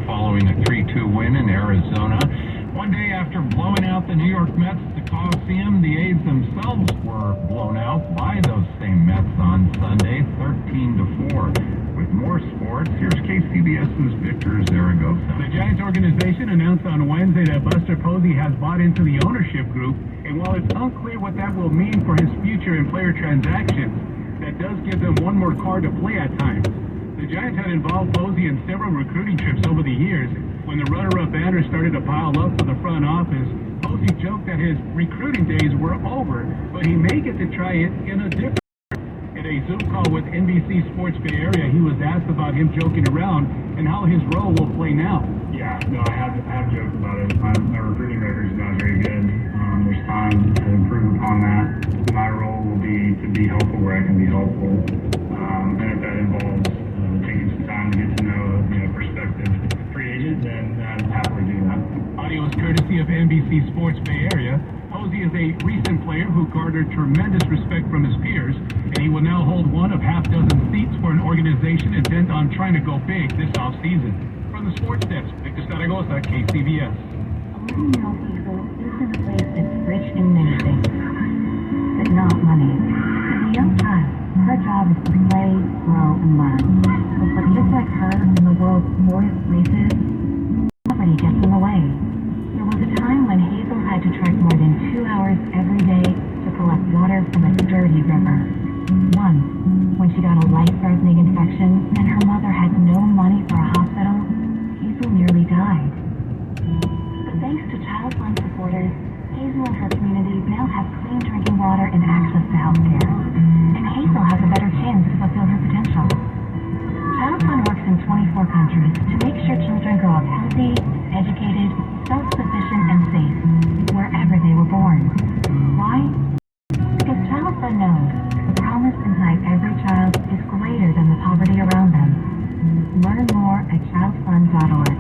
following a 3-2 win in Arizona. One day after blowing out the New York Mets at the Coliseum, the A's themselves were blown out by those same Mets on Sunday, 13-4. With more sports, here's KCBS's Victor Zaragoza. The Giants organization announced on Wednesday that Buster Posey has bought into the ownership group, and while it's unclear what that will mean for his future in player transactions, that does give them one more card to play at times. The Giants had involved Posey in several recruiting trips over the years. When the runner-up banners started to pile up for the front office, Posey joked that his recruiting days were over, but he may get to try it in a different way. In a Zoom call with NBC Sports Bay Area, he was asked about him joking around and how his role will play now. Yeah, no, I have joked about it. My recruiting record is not very good. There's time to improve upon that. My role will be to be helpful where I can be helpful. And if that involves taking some time to get to know a prospective free agent, then I'd happily do that. Audio is courtesy of NBC Sports Bay Area. Posey is a recent player who garnered tremendous respect from his peers, and he will now hold one of half-dozen seats for an organization intent on trying to go big this offseason. From the sports desk, Victor Zaragoza, KCBS. Millennial people live in a place that's rich in many things, but not money. As a young child, her job is to play, grow, and learn. But for kids like her in the world's poorest places, poverty gets in the way. There was a time when Hazel had to trek more than 2 hours every day to collect water from a dirty river. Once, when she got a life-threatening infection and her mother had no money for a hospital, Hazel nearly died. But thanks to Child Fund supporters, Hazel and her community now have clean drinking water and access to health care. And Hazel has a better chance to fulfill her potential. Child Fund works in 24 countries to make sure children grow up healthy, educated, self-sufficient, and safe wherever they were born. Why? Because Child Fund knows the promise inside every child is greater than the poverty around them. Learn more at childfund.org.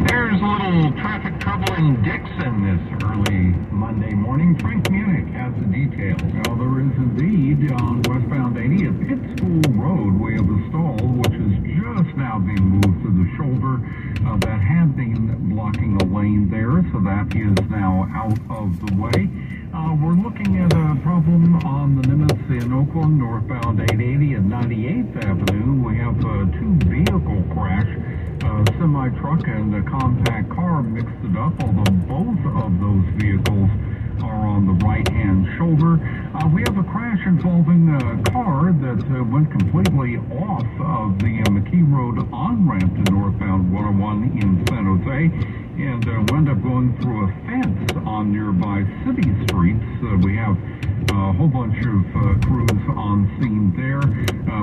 There's a little traffic trouble in Dixon this early Monday morning. Frank Munich has the details. Well, there is indeed on westbound 80 at Pitt School Road. We have a stall which is just now being moved to the shoulder that had been blocking a lane there, so that is now out of the way. We're looking at a problem on the Nimitz in Oakland, northbound 880 and 98th Avenue. We have a two-vehicle crash. A semi-truck and a compact car mixed it up, although both of those vehicles are on the right-hand shoulder. We have a crash involving a car that went completely off of the McKee Road on-ramp to northbound 101 in San Jose and wound up going through a fence on nearby city streets. We have a whole bunch of crews on scene there,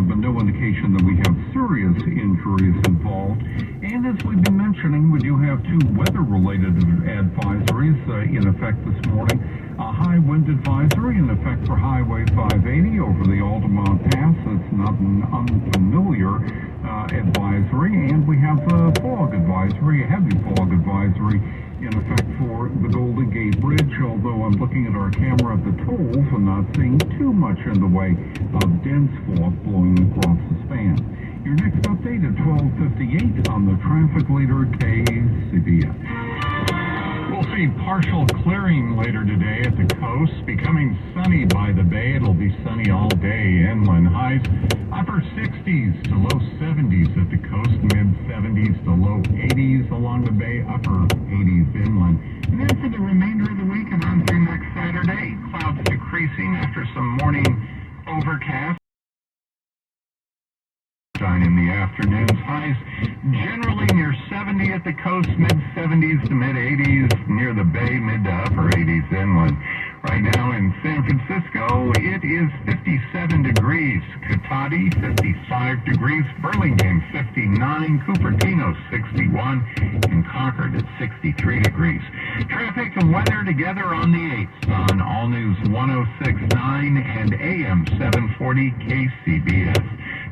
but no indication that we have serious injuries involved. And as we've been mentioning, we do have two weather-related advisories in effect this morning. A high wind advisory in effect for Highway 580 over the Altamont Pass. It's not an unfamiliar advisory. And we have a fog advisory, a heavy fog advisory in effect for the Golden Gate Bridge, although I'm looking at our camera at the tolls and not seeing too much in the way of dense fog blowing across the span. Your next update at 12:58 on the traffic leader KCBS. We'll see partial clearing later today at the coast, becoming sunny by the bay. It'll be sunny all day inland. Highs upper 60s to low 70s at the coast, mid 70s to low 80s along the bay, upper 80s inland. And then for the remainder of the week and on through next Saturday, clouds decreasing after some morning overcast. In the afternoons, highs generally near 70 at the coast, mid 70s to mid 80s near the bay, mid to upper 80s inland. Right now in San Francisco, it is 57 degrees. Cotati, 55 degrees. Burlingame, 59. Cupertino, 61. And Concord at 63 degrees. Traffic and weather together on the 8th on All News 106.9 and AM 740 KCBS.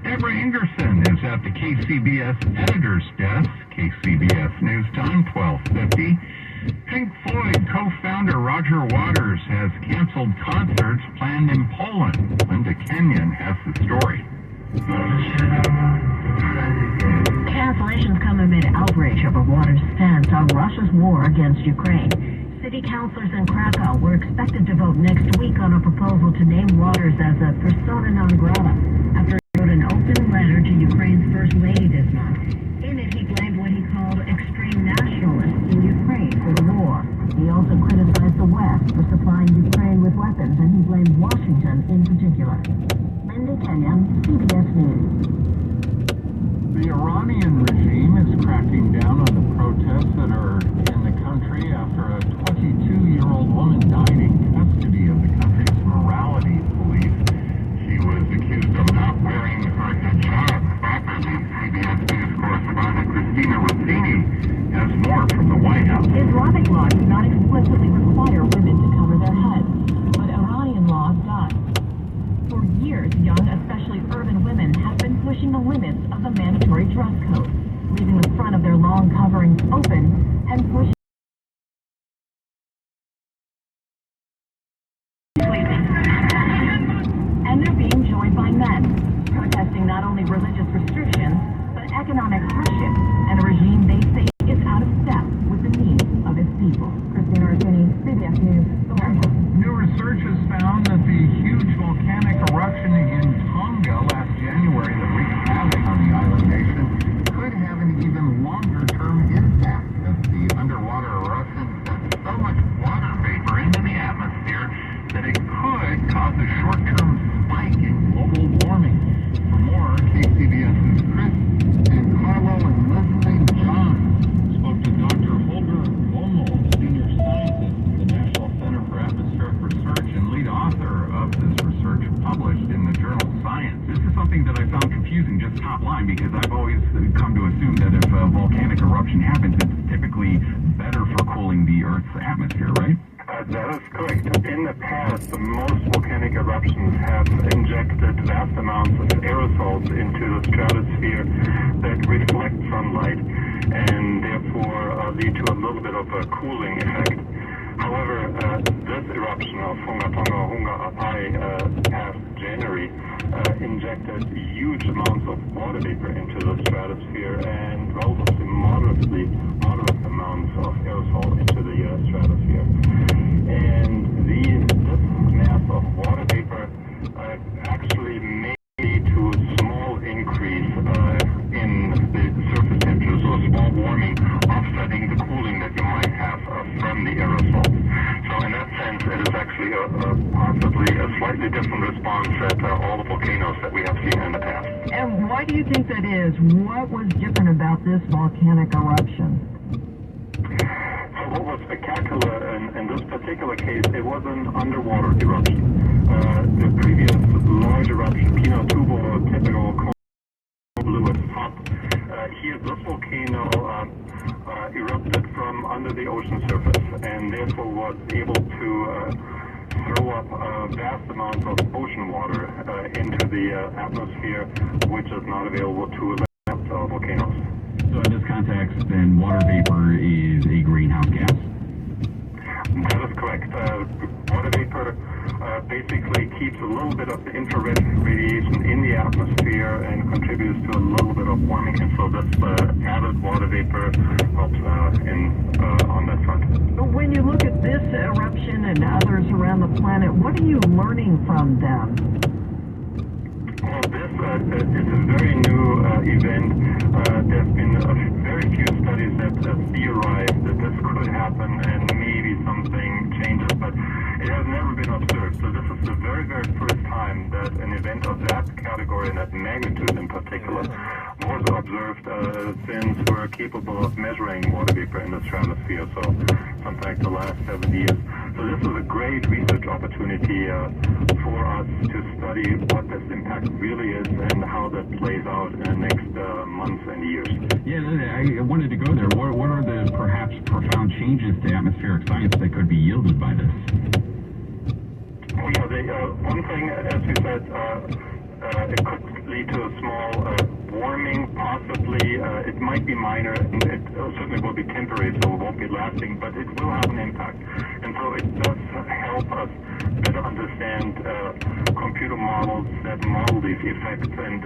Deborah Ingerson is at the KCBS Editor's Desk. KCBS News Time, 12:50. Pink Floyd co-founder Roger Waters has canceled concerts planned in Poland. Linda Kenyon has the story. outrage over water's stance on Russia's war against Ukraine. City councilors in Krakow were expected to vote next week on a proposal to name Waters as a persona non grata after he wrote an open letter to Ukraine's First Lady this month. In it, he blamed what he called extreme nationalists in Ukraine for the war. He also criticized the West for supplying Ukraine with weapons, and he blamed Washington in particular. Linda Kenyon, CBS News. The Iranian regime is cracking down on the protests that are in the country after a 22-year-old woman died in custody of the country's morality police. She was accused of not wearing her hijab properly. CBS News correspondent Christina Rossini has more from the White House. Islamic law does not explicitly require women to cover their heads, but Iranian law does. For years, young, especially urban women, have been pushing the limits of the mandatory dress code, leaving the front of their long coverings open and pushing. And they're being joined by men, protesting not only religious restrictions, but economic hardship, and a regime they say is out of step with the needs of its people. Christina Rossini, CBS News, the White House. New research has found that the huge volcanic eruption in Tonga last January that wreaked havoc on the island nation Could have an even longer-term impact as the underwater eruption sent so much water vapor into the atmosphere that it could cause a short-term spike in global warming. For more, KCBS's Chris and Carlo and Leslie John spoke to Dr. Holger Watmaugh, senior scientist at the National Center for Atmospheric Research and lead author of this research published in the journal Science. This is something that I found confusing just top line because I've always come to assume that if a volcanic eruption happens, it's typically better for cooling the Earth's atmosphere, right? That is correct. In the past, most volcanic eruptions have injected vast amounts of aerosols into the stratosphere that reflect sunlight and therefore lead to a little bit of a cooling effect. However, this eruption of Hunga Tonga Hunga Apai past January injected huge amounts of water vapor into the stratosphere and relatively moderate amounts of aerosol into the stratosphere. And this mass of water vapor actually may lead to a small increase in the surface temperatures, so a small warming, offsetting the cooling that you might have from the aerosols. So in that sense, it is actually possibly a slightly different response at all the volcanoes that we have seen in the past. And why do you think that is? What was different about this volcanic eruption? So what was spectacular in this particular case, it was an underwater eruption. The previous large eruption, Pinatubo, typical cold blue at the top. Here, this volcano erupted from under the ocean surface and therefore was able to throw up vast amounts of ocean water into the atmosphere, which is not available to volcanoes. So in this context, then water vapor is a greenhouse gas? That is correct. Water vapor basically keeps a little bit of the infrared radiation in the atmosphere and contributes to a little bit of warming. And so this added water vapor helps on that front. When you look at this eruption and others around the planet, what are you learning from them? Well, this is a very new event. There have been very few studies that theorize that this could happen and maybe something changes, but it has never been observed. So this is the very, very first time that an event of that category and that magnitude in particular was observed since we're capable of measuring water vapor in the stratosphere, so something like the last 70 years. So this is a great research opportunity for us to study what this impact really is and how that plays out in the next months and years. Yeah, I wanted to go there. What are the perhaps profound changes to atmospheric science that could be yielded by this? Oh yeah, one thing, as you said, it could lead to a small warming, possibly. It might be minor, and it certainly will be temporary, so it won't be lasting, but it will have an impact. And so it does help us better understand computer models that model these effects and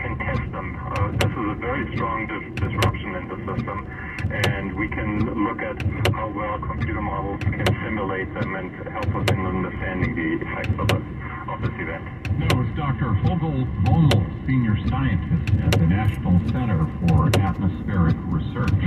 can test them. This is a very strong disruption in the system, and we can look at how well computer models can simulate them and help us in understanding the effects of this event. That was Dr. Vogel Bommel, Senior Scientist at the National Center for Atmospheric Research.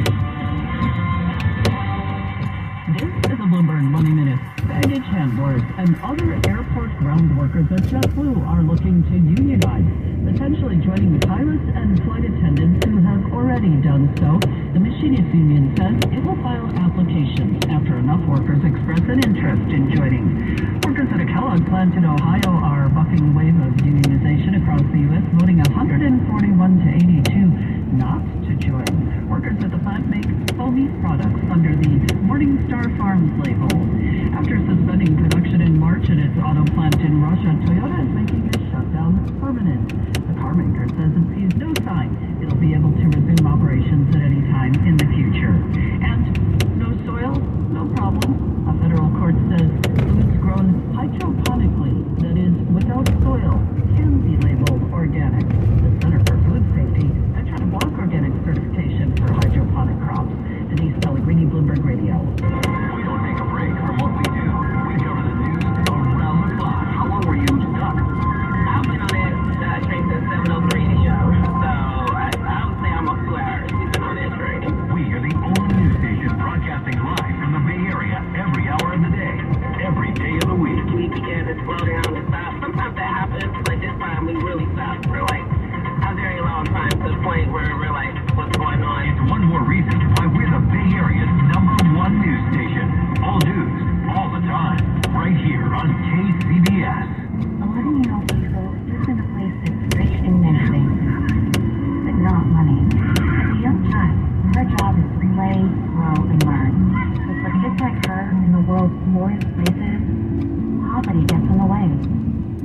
This is a Bloomberg Money Minute. Baggage handlers and other airport ground workers at JetBlue are looking to unionize, potentially joining pilots and flight attendants who have already done so. The Machinists Union says it will file applications after enough workers express an interest in joining. Workers at a Kellogg plant in Ohio are bucking the wave of unionization across the U.S., voting 141 to 82 not to join. Workers at the plant make foamy products under the Morningstar Farms label. After suspending production in March at its auto plant in Russia, Toyota is making its shutdown permanent. The car maker says it sees no sign it'll be able to resume operations at any time in the future. And no soil, no problem. A federal court says foods grown hydroponically, that is, without soil, can be labeled organic. The Center for Food Safety has tried to block organic certification for hydroponic crops. Denise Pellegrini, Bloomberg Radio. We don't take a break from what we do. We cover the news around the clock. How long were you stuck? I've been on that train since 7:03 show, so I would say almost 2 hours we've been on that train. We are the only news station broadcasting live from the Bay Area every hour of the day, every day of the week. We began to slow down and stop. Sometimes that happens, but this time we really stopped for like a very long time, to the point where we're like, what's going on? It's one more reason why we're the Bay Area's #1 news station. All news, all the time, right here on KCBS. 11-year-old Hazel lives in a place that's rich in many things, but not money. As a young child, her job is to play, grow, and learn. But for kids like her in the world's poorest places, poverty gets in the way.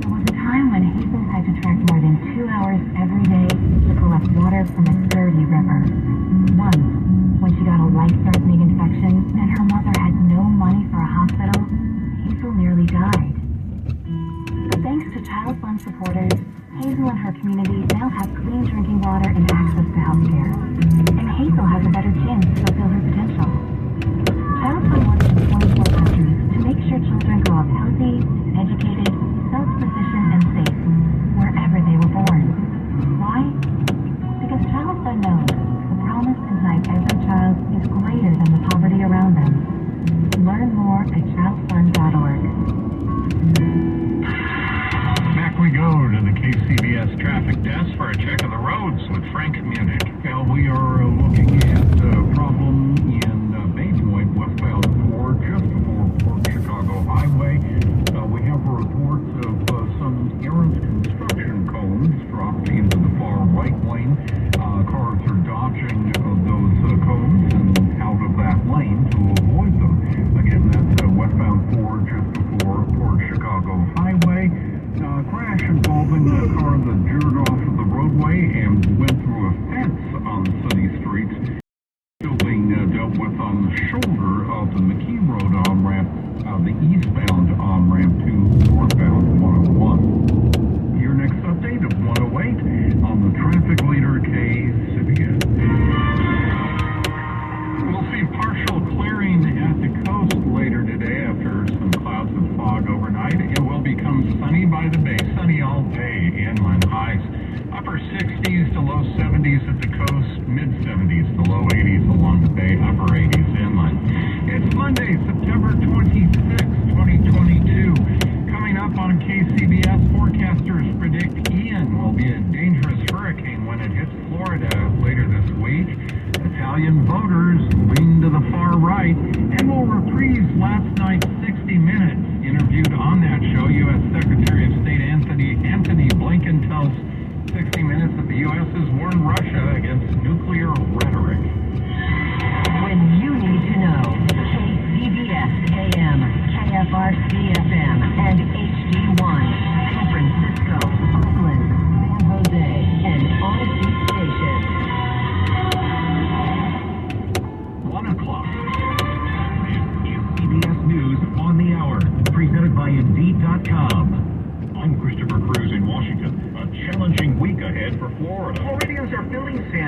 There was a time when Hazel had to trek more than 2 hours every day to collect water from a dirty river. Once, when she got a life-threatening infection and her mother had no money for a hospital, Hazel nearly died. But thanks to Child Fund supporters, Hazel and her community now have clean drinking water and access to health care. And Hazel has a better chance to fulfill her potential. Child Fund works in 24 countries to make sure children grow up healthy, educated, self-sufficient, and safe wherever they were born. Why? Because Child Fund knows the promise inside every child is greater than the poverty around them. Learn more at childfund.org. Back we go to the KCBS traffic desk for a check of the roads with Frank Munich. Well, we are looking at a problem in Bay Point, westbound 4, just before Port Chicago Highway. We have a report of some errant construction cones dropped into the far right lane. Cars are dodging those cones and out of that lane to avoid them. Again, that's westbound 4, just before Port Chicago Highway. Crash involving a car that veered off of the roadway and went through a fence on city streets. Still being dealt with on the shoulder of the McKee Road on-ramp, the eastbound on-ramp to northbound 101. Your next update of 108 on the traffic leader KCBS. We'll see partial clearing at the coast later today after some clouds and fog overnight. It will become sunny by the bay, sunny all day, inland highs. Upper 60s to low 70s at the coast, mid 70s to low 80s along the bay, upper 80s inland. It's Monday, September 26, 2022. Coming up on KCBS, forecasters predict Ian will be a dangerous hurricane when it hits Florida later this week. Italian voters lean to the far right and will reprise last night's 60 Minutes